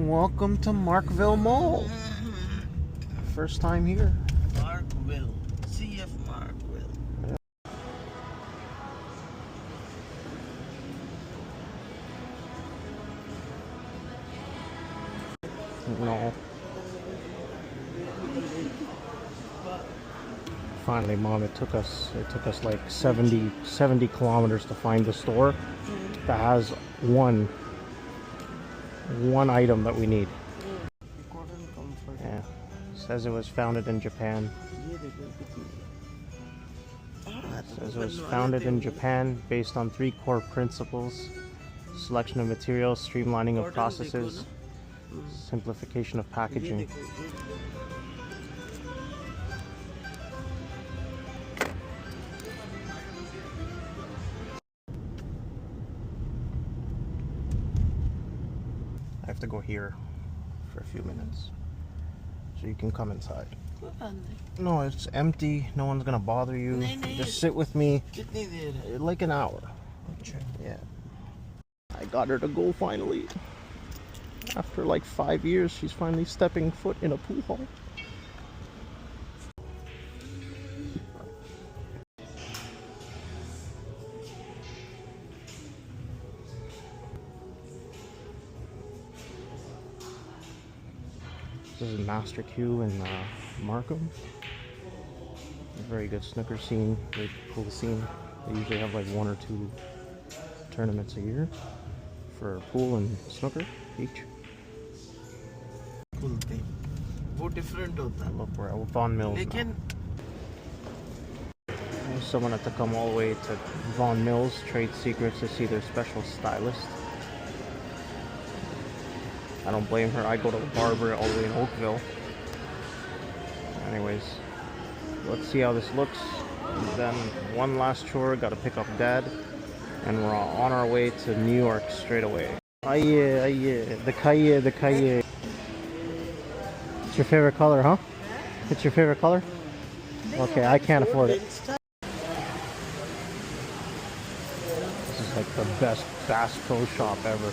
Welcome to Markville Mall. First time here. Markville. CF Markville. No. Finally, Mom, it took us like 70 kilometers to find the store that has one item that we need. Yeah. Says it was founded in Japan. Says it was founded in Japan based on 3 core principles: selection of materials, streamlining of processes, simplification of packaging. I have to go here for a few minutes, so you can come inside. No, it's empty. No one's gonna bother you. Just sit with me. Like an hour. Yeah. I got her to go finally. After like 5 years, she's finally stepping foot in a pool hall. This is Master Q in Markham. A very good snooker scene, very cool scene. They usually have like 1 or 2 tournaments a year for pool and snooker each. Cool thing. वो different होता है. Look, we're at Vaughan Mills now. Someone had to come all the way to Vaughan Mills Trade Secrets to see their special stylist. I don't blame her. I go to the barber all the way in Oakville. Anyways, let's see how this looks. And then one last chore, gotta pick up Dad, and we're on our way to New York straight away. Aye, aye, the cahier. It's your favorite color, huh? It's your favorite color? Okay, I can't afford it. This is like the best Bass Pro shop ever.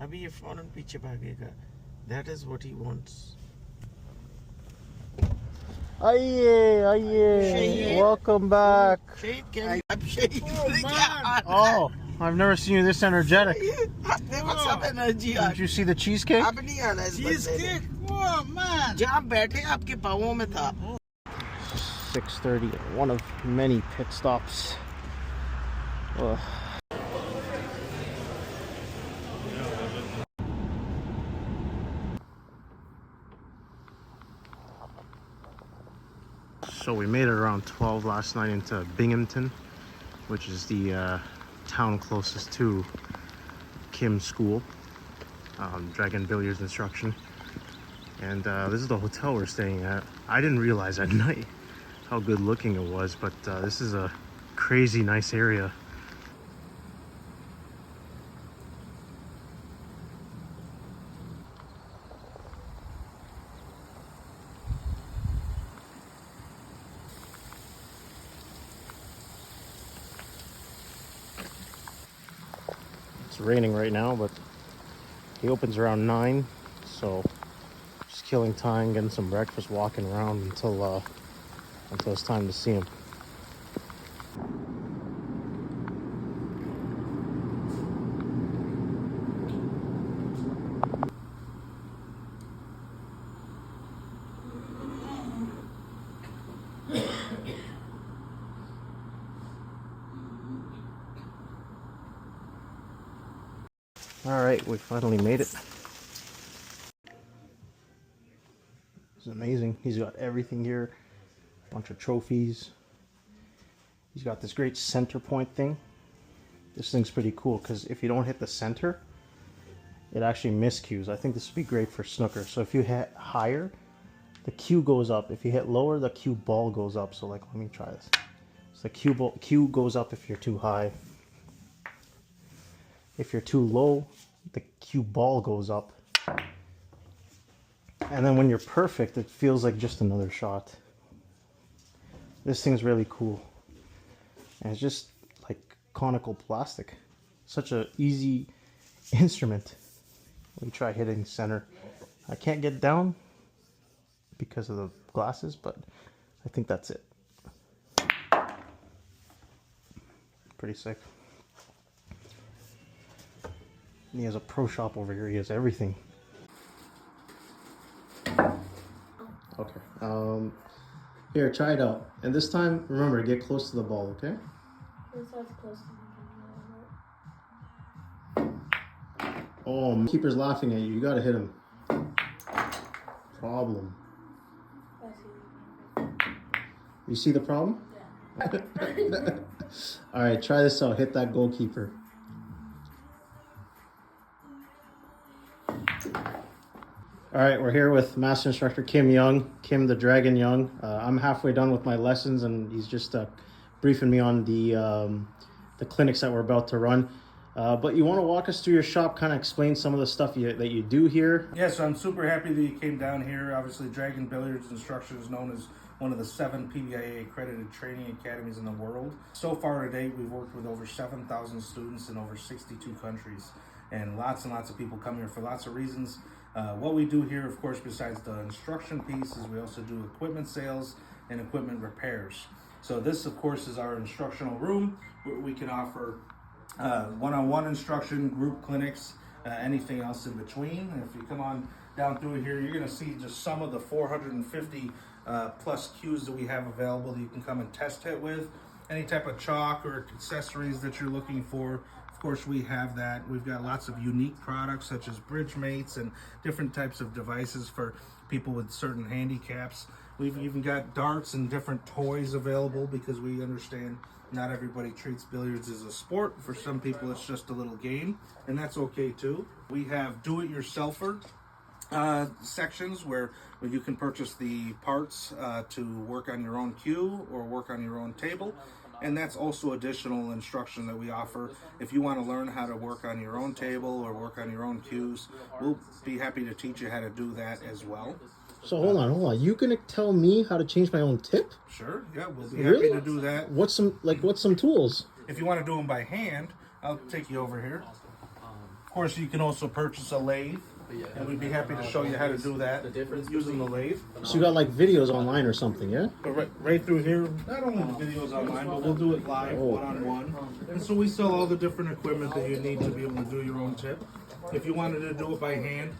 अभी ये फौरन पीछे भागेगा. That is what he wants. Aye, welcome back. Oh, I've never seen you this energetic. Did you see the cheesecake? Cheesecake? Oh man. जहाँ बैठे आपके पाँवों में था. 6:30, one of many pit stops. Ugh. So we made it around 12 last night into Binghamton, which is the town closest to Kim's school, Dragon Billiards instruction. And this is the hotel we're staying at. I didn't realize at night how good looking it was, but this is a crazy nice area. It's raining right now, but he opens around 9, so just killing time, getting some breakfast, walking around until it's time to see him. All right, we finally made it. It's amazing. He's got everything here, a bunch of trophies. He's got this great center point thing. This thing's pretty cool because if you don't hit the center, it actually miscues. I think this would be great for snooker. So if you hit higher, the cue goes up. If you hit lower, the cue ball goes up. So like, let me try this. So the cue goes up if you're too high. If you're too low, the cue ball goes up. And then when you're perfect, it feels like just another shot. This thing's really cool. And it's just like conical plastic. Such a easy instrument. Let me try hitting center. I can't get down because of the glasses, but I think that's it. Pretty sick. And he has a pro shop over here. He has everything. Okay. Here, try it out. And this time, remember, get close to the ball, okay? This one's close to me. Oh, keeper's laughing at you. You gotta hit him. Problem. You see the problem? Yeah. All right, try this out. Hit that goalkeeper. All right, we're here with Master Instructor Kim Young, Kim the Dragon Young. I'm halfway done with my lessons, and he's just briefing me on the clinics that we're about to run. But you want to walk us through your shop, kind of explain some of the stuff that you do here? Yes, I'm super happy that you came down here. Obviously, Dragon Billiards Instruction is known as one of the 7 PBIA accredited training academies in the world. So far to date, we've worked with over 7,000 students in over 62 countries, and lots of people come here for lots of reasons. What we do here, of course, besides the instruction piece, is we also do equipment sales and equipment repairs. So this, of course, is our instructional room where we can offer one-on-one instruction, group clinics, anything else in between. And if you come on down through here, you're going to see just some of the 450 plus cues that we have available that you can come and test hit with. Any type of chalk or accessories that you're looking for, of course, we have that. We've got lots of unique products such as bridge mates and different types of devices for people with certain handicaps. We've even got darts and different toys available because we understand not everybody treats billiards as a sport. For some people, it's just a little game, and that's okay too. We have do-it-yourselfer sections where you can purchase the parts to work on your own cue or work on your own table. And that's also additional instruction that we offer. If you want to learn how to work on your own table or work on your own cues, we'll be happy to teach you how to do that as well. So hold on. You gonna tell me how to change my own tip? Sure, yeah, we'll be Really? happy to do that. What's some tools? If you want to do them by hand, I'll take you over here. Of course, you can also purchase a lathe, and we'd be happy to show you how to do that using the lathe. So you got like videos online or something, yeah? But right through here, not only the videos online, but we'll do it live, one-on-one. And so we sell all the different equipment that you need to be able to do your own tip. If you wanted to do it by hand,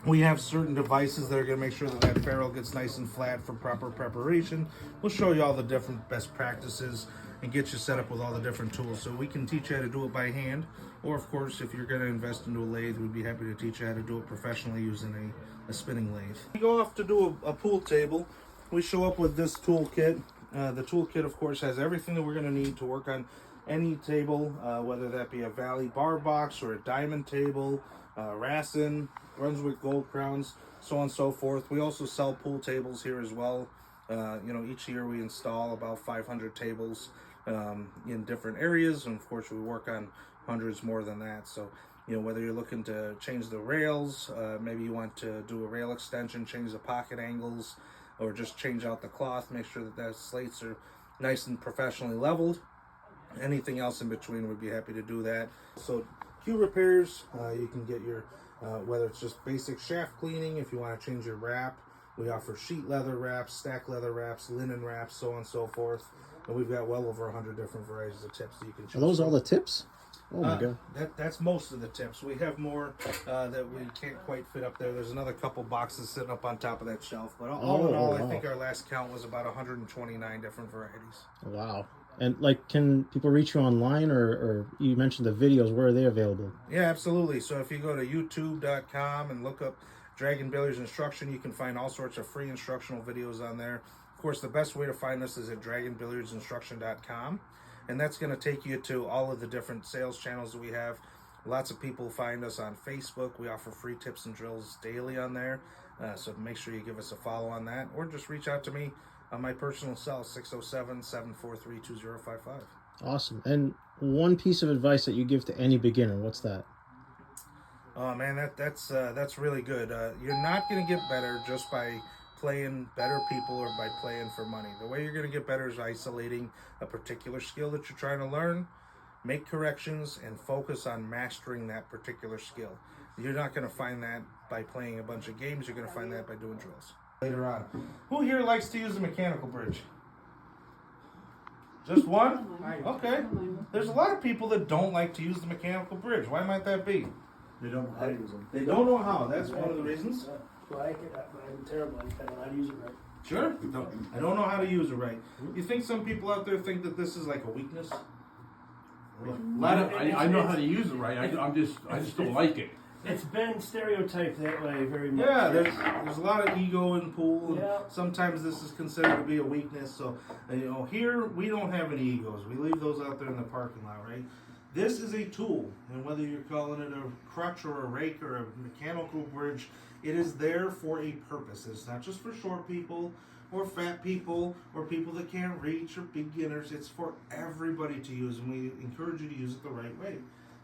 we have certain devices that are going to make sure that that ferrule gets nice and flat for proper preparation. We'll show you all the different best practices and get you set up with all the different tools. So we can teach you how to do it by hand, or of course, if you're going to invest into a lathe, we'd be happy to teach you how to do it professionally using a spinning lathe. We go off to do a pool table. We show up with this toolkit. The toolkit, of course, has everything that we're going to need to work on any table, whether that be a Valley bar box or a diamond table, Rassin, Brunswick Gold Crowns, so on and so forth. We also sell pool tables here as well. Each year we install about 500 tables in different areas, and of course we work on hundreds more than that. So, whether you're looking to change the rails, maybe you want to do a rail extension, change the pocket angles, or just change out the cloth, make sure that the slates are nice and professionally leveled. Anything else in between, we'd be happy to do that. So cue repairs, you can get your whether it's just basic shaft cleaning, if you want to change your wrap, we offer sheet leather wraps, stack leather wraps, linen wraps, so on and so forth. And we've got well over 100 different varieties of tips that you can choose. Are those from. all the tips? Oh my god. That's most of the tips. We have more that we can't quite fit up there. There's another couple boxes sitting up on top of that shelf. But all in all, I think our last count was about 129 different varieties. Wow. And can people reach you online, or you mentioned the videos, where are they available? Yeah, absolutely. So if you go to youtube.com and look up Dragon Billiards Instruction, you can find all sorts of free instructional videos on there. Of course, the best way to find us is at dragonbilliardsinstruction.com, and that's going to take you to all of the different sales channels that we have. Lots of people find us on Facebook. We offer free tips and drills daily on there, so make sure you give us a follow on that, or just reach out to me on my personal cell, 607-743-2055. Awesome. And one piece of advice that you give to any beginner, what's that? Oh man, that's really good. You're not going to get better just by playing better people or by playing for money. The way you're going to get better is isolating a particular skill that you're trying to learn, make corrections, and focus on mastering that particular skill. You're not going to find that by playing a bunch of games. You're going to find that by doing drills. Later on. Who here likes to use a mechanical bridge? Just one? Okay. There's a lot of people that don't like to use the mechanical bridge. Why might that be? They don't know how to use them. They don't know how. That's one of the reasons. Well, I'm terrible. I don't know how to use it right. Sure. I don't know how to use it right. You think some people out there think that this is like a weakness? I know how to use it right. I just don't like it. It's been stereotyped that way very much. Yeah, there's a lot of ego in pool. And Yeah. sometimes this is considered to be a weakness. So, here we don't have any egos. We leave those out there in the parking lot, right? This is a tool, and whether you're calling it a crutch or a rake or a mechanical bridge, it is there for a purpose. It's not just for short people or fat people or people that can't reach or beginners. It's for everybody to use, and we encourage you to use it the right way.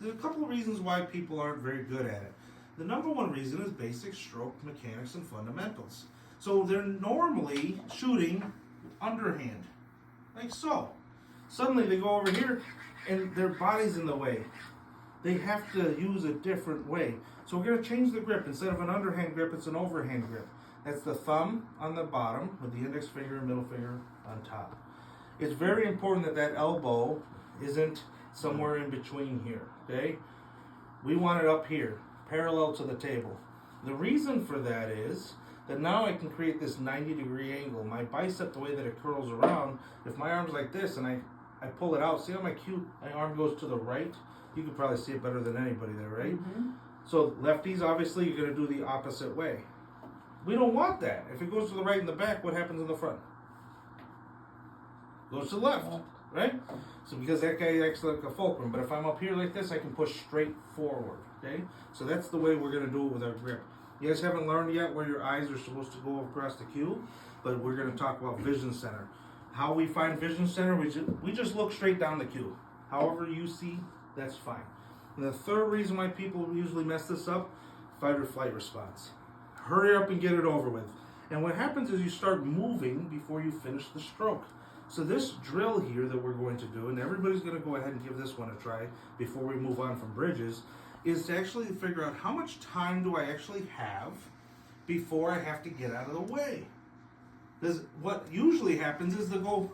There's a couple of reasons why people aren't very good at it. The number one reason is basic stroke mechanics and fundamentals. So they're normally shooting underhand, like so. Suddenly they go over here and their body's in the way. They have to use a different way. So we're going to change the grip. Instead of an underhand grip, it's an overhand grip. That's the thumb on the bottom with the index finger and middle finger on top. It's very important that that elbow isn't somewhere in between here, okay? We want it up here, parallel to the table. The reason for that is that now I can create this 90-degree angle. My bicep, the way that it curls around, if my arm's like this and I pull it out, see how my arm goes to the right? You can probably see it better than anybody there, right? Mm-hmm. So lefties, obviously, you're going to do the opposite way. We don't want that. If it goes to the right in the back, what happens in the front? Goes to the left, right? So because that guy acts like a fulcrum, but if I'm up here like this, I can push straight forward, okay? So that's the way we're going to do it with our grip. You guys haven't learned yet where your eyes are supposed to go across the cue, but we're going to talk about vision center. How we find vision center, we just look straight down the cue. However you see, that's fine. And the third reason why people usually mess this up, fight or flight response. Hurry up and get it over with. And what happens is you start moving before you finish the stroke. So this drill here that we're going to do, and everybody's going to go ahead and give this one a try before we move on from bridges, is to actually figure out how much time do I actually have before I have to get out of the way. Because what usually happens is they'll go...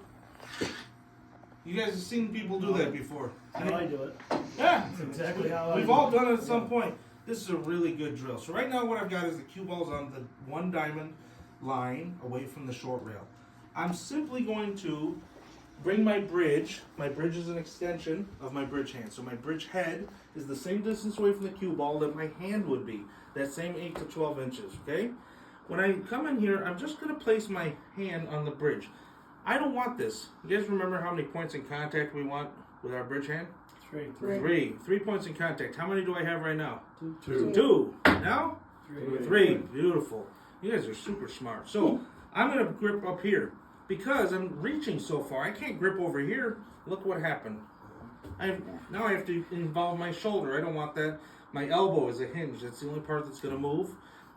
You guys have seen people do that before. How I do it. Yeah. That's exactly how I We've do all it. done it at some point. This is a really good drill. So right now what I've got is the cue balls on the one diamond line away from the short rail. I'm simply going to bring my bridge. My bridge is an extension of my bridge hand. So my bridge head is the same distance away from the cue ball that my hand would be. That same 8 to 12 inches, okay? When I come in here, I'm just going to place my hand on the bridge. I don't want this. You guys remember how many points in contact we want with our bridge hand? Three. 3 points in contact. How many do I have right now? Two. Now? Three. Beautiful. You guys are super smart. So I'm going to grip up here. Because I'm reaching so far, I can't grip over here. Look what happened. Now I have to involve my shoulder. I don't want that. My elbow is a hinge. That's the only part that's going to move.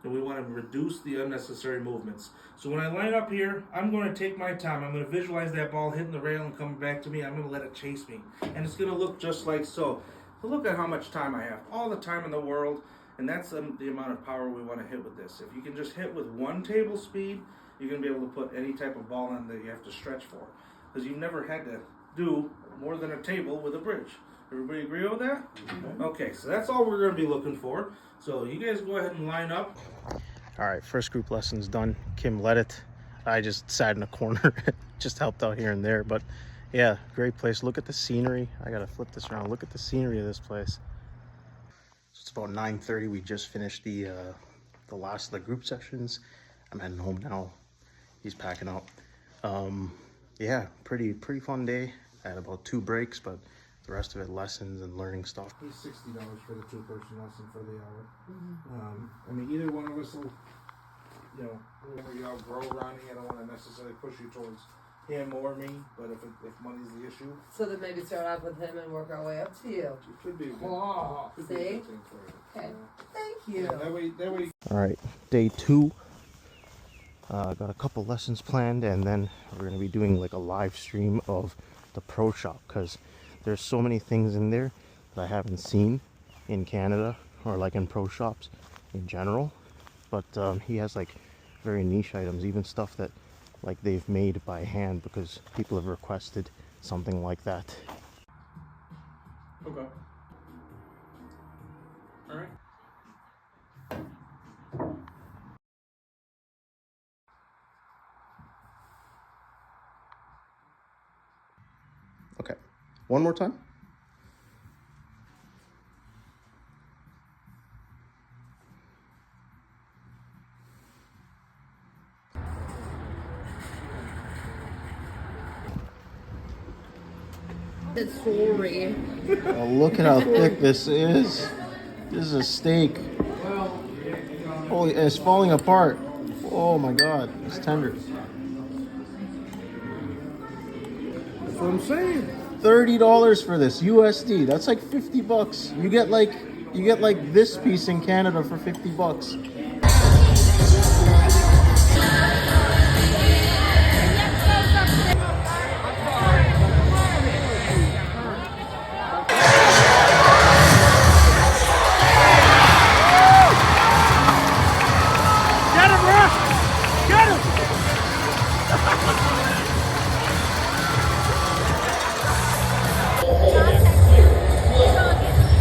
And we want to reduce the unnecessary movements. So when I line up here, I'm going to take my time. I'm going to visualize that ball hitting the rail and coming back to me. I'm going to let it chase me. And it's going to look just like so. So look at how much time I have. All the time in the world. And that's the amount of power we want to hit with this. If you can just hit with 1 table speed, you're going to be able to put any type of ball in that you have to stretch for. Because you've never had to do more than a table with a bridge. Everybody agree with that? Mm-hmm. Okay, so that's all we're going to be looking for. So you guys go ahead and line up. All right, first group lesson's done. Kim led it. I just sat in a corner, just helped out here and there. But yeah, great place. Look at the scenery. I got to flip this around. Look at the scenery of this place. So it's about 9:30. We just finished the last of the group sessions. I'm heading home now. He's packing up. Yeah, pretty fun day. I had about 2 breaks, but the rest of it lessons and learning stuff. It's $60 for the 2-person lesson for the hour. Mm-hmm. I mean, either one of us will, whenever you outgrow Ronnie, I don't want to necessarily push you towards him or me, but if money's the issue, So then maybe start off with him and work our way up to you. it could be a good, Oh, could be a see? good thing for you. Okay. Thank you. Yeah, that way. All right, day 2. Got a couple lessons planned, and then we're gonna be doing like a live stream of the pro shop because there's so many things in there that I haven't seen in Canada or like in pro shops in general. But he has like very niche items, even stuff that like they've made by hand because people have requested something like that. Okay. All right. Okay, one more time. Sorry. Oh, look at how thick this is. This is a steak. Holy, it's falling apart. Oh my god, it's tender. That's what I'm saying. $30 for this USD. That's like 50 bucks. You get like this piece in Canada for 50 bucks.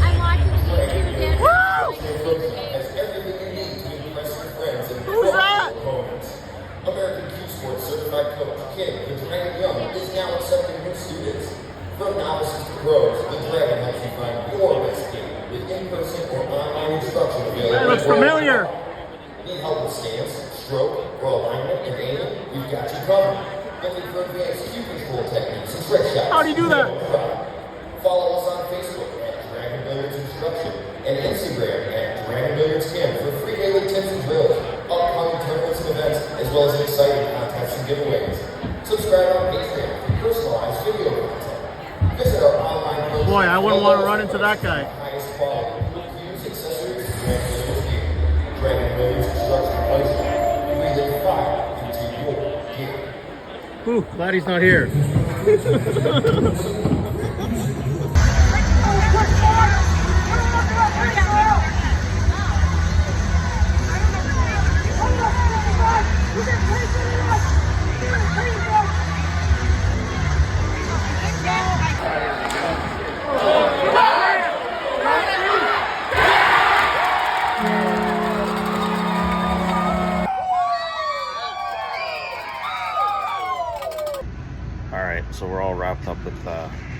I'm watching YouTube again. Who's that? American Q Sports certified coach Kim, the Dragon Young, is now accepting new students. From novices to pros, the Dragon helps you find your best game with in-person or online instruction available. That looks familiar. Need help with stance, stroke, or alignment and aiming? We've got you covered. Looking for advanced cue control techniques and trick shots? How do you do that? Follow us on Facebook at Dragon Billiards Instruction and Instagram at Dragon Billiards Kim for free daily tips and drills, upcoming tournaments and events, as well as exciting contests and giveaways. Subscribe on Patreon for personalized video content. Visit our online program. Boy, I wouldn't want to run into that guy. Highest quality cues, accessories, and Dragon Billiards gear. Dragon Billiards Instruction Placement. We live fire into your gear. Whew, glad he's not here. Alright, so we're all wrapped up with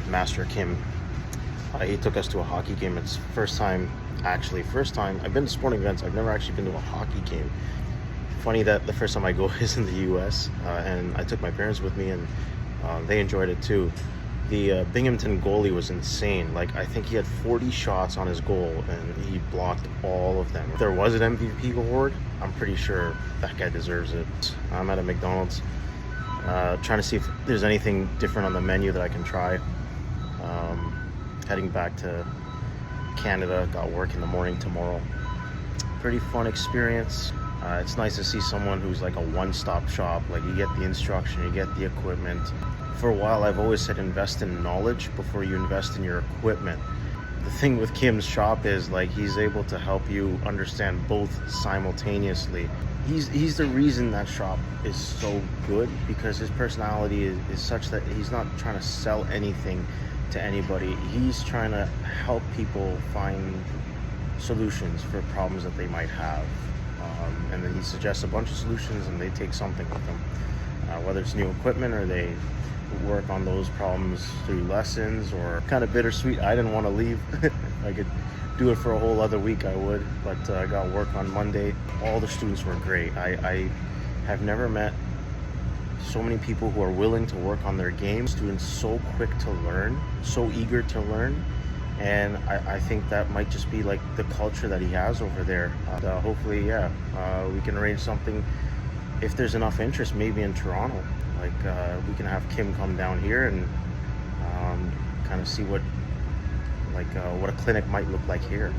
Master Kim. He took us to a hockey game. It's first time. I've been to sporting events. I've never actually been to a hockey game. Funny that the first time I go is in the US, and I took my parents with me, and they enjoyed it too. The Binghamton goalie was insane. Like, I think he had 40 shots on his goal and he blocked all of them. If there was an MVP award, I'm pretty sure that guy deserves it. I'm at a McDonald's trying to see if there's anything different on the menu that I can try. Heading back to Canada, got work in the morning tomorrow. Pretty fun experience. It's nice to see someone who's like a one-stop shop. Like, you get the instruction, you get the equipment. For a while, I've always said invest in knowledge before you invest in your equipment. The thing with Kim's shop is, like, he's able to help you understand both simultaneously. He's the reason that shop is so good, because his personality is such that he's not trying to sell anything to anybody. He's trying to help people find solutions for problems that they might have. And then he suggests a bunch of solutions, and they take something with them. Whether it's new equipment or they work on those problems through lessons, or kind of bittersweet. I didn't want to leave. If I could do it for a whole other week, I would, but I got work on Monday. All the students were great. I have never met so many people who are willing to work on their game. Students so quick to learn, so eager to learn. And I think that might just be like the culture that he has over there. Hopefully, we can arrange something if there's enough interest, maybe in Toronto. like we can have Kim come down here and kind of see what a clinic might look like here.